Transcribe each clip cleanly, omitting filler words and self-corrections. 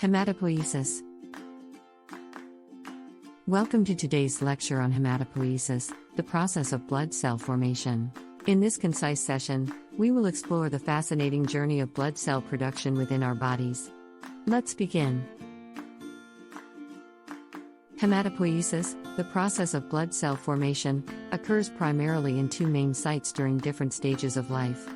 Hematopoiesis. Welcome to today's lecture on hematopoiesis, the process of blood cell formation. In this concise session, we will explore the fascinating journey of blood cell production within our bodies. Let's begin. Hematopoiesis, the process of blood cell formation, occurs primarily in two main sites during different stages of life.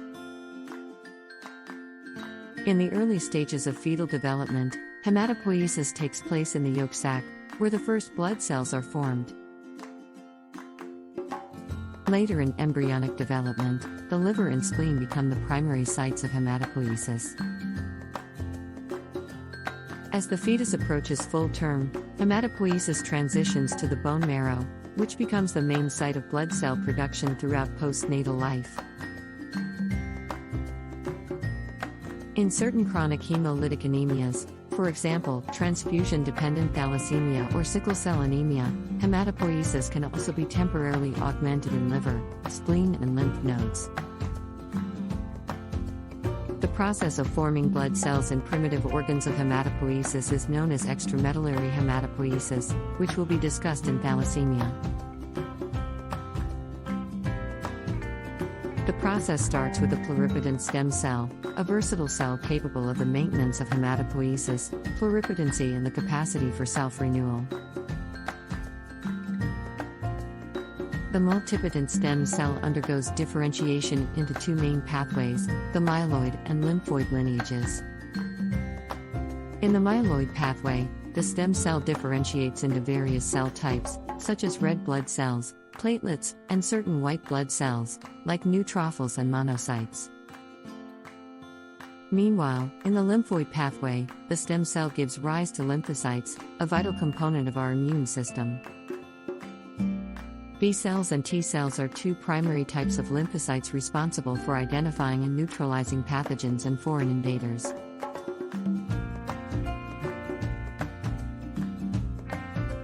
In the early stages of fetal development, hematopoiesis takes place in the yolk sac, where the first blood cells are formed. Later in embryonic development, the liver and spleen become the primary sites of hematopoiesis. As the fetus approaches full term, hematopoiesis transitions to the bone marrow, which becomes the main site of blood cell production throughout postnatal life. In certain chronic hemolytic anemias, for example, transfusion-dependent thalassemia or sickle cell anemia, hematopoiesis can also be temporarily augmented in liver, spleen, and lymph nodes. The process of forming blood cells in primitive organs of hematopoiesis is known as extramedullary hematopoiesis, which will be discussed in thalassemia. The process starts with a pluripotent stem cell, a versatile cell capable of the maintenance of hematopoiesis, pluripotency, and the capacity for self-renewal. The multipotent stem cell undergoes differentiation into two main pathways, the myeloid and lymphoid lineages. In the myeloid pathway, the stem cell differentiates into various cell types, such as red blood cells, platelets, and certain white blood cells, like neutrophils and monocytes. Meanwhile, in the lymphoid pathway, the stem cell gives rise to lymphocytes, a vital component of our immune system. B cells and T cells are two primary types of lymphocytes responsible for identifying and neutralizing pathogens and foreign invaders.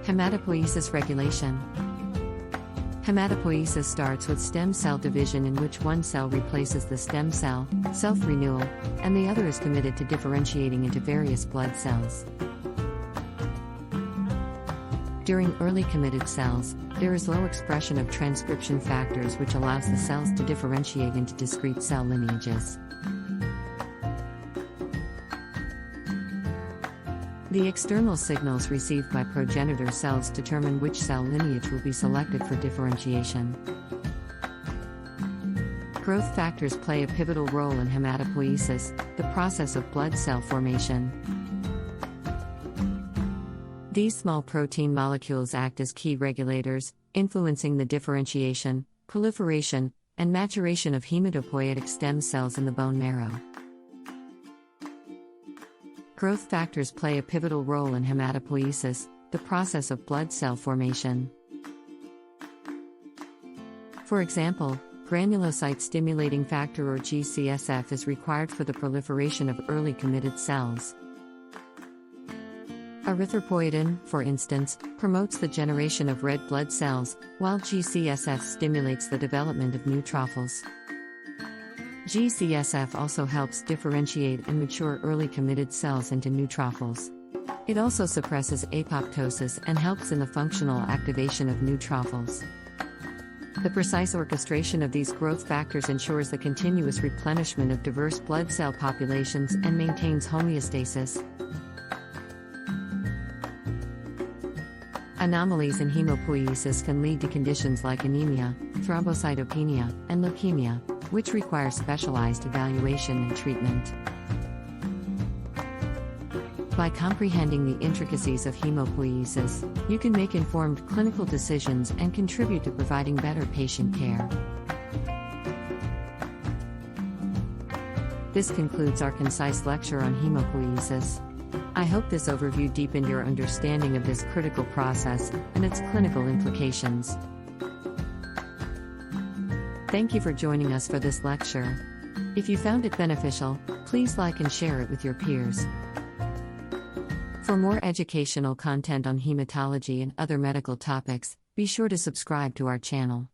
Hematopoiesis regulation. Hematopoiesis starts with stem cell division, in which one cell replaces the stem cell, self-renewal, and the other is committed to differentiating into various blood cells. During early committed cells, there is low expression of transcription factors, which allows the cells to differentiate into discrete cell lineages. The external signals received by progenitor cells determine which cell lineage will be selected for differentiation. Growth factors play a pivotal role in hematopoiesis, the process of blood cell formation. These small protein molecules act as key regulators, influencing the differentiation, proliferation, and maturation of hematopoietic stem cells in the bone marrow. Growth factors play a pivotal role in hematopoiesis, the process of blood cell formation. For example, granulocyte stimulating factor or GCSF is required for the proliferation of early committed cells. Erythropoietin, for instance, promotes the generation of red blood cells, while GCSF stimulates the development of neutrophils. GCSF also helps differentiate and mature early committed cells into neutrophils. It also suppresses apoptosis and helps in the functional activation of neutrophils. The precise orchestration of these growth factors ensures the continuous replenishment of diverse blood cell populations and maintains homeostasis. Anomalies in hematopoiesis can lead to conditions like anemia, thrombocytopenia, and leukemia, which require specialized evaluation and treatment. By comprehending the intricacies of hematopoiesis, you can make informed clinical decisions and contribute to providing better patient care. This concludes our concise lecture on hematopoiesis. I hope this overview deepened your understanding of this critical process and its clinical implications. Thank you for joining us for this lecture. If you found it beneficial, please like and share it with your peers. For more educational content on hematology and other medical topics, be sure to subscribe to our channel.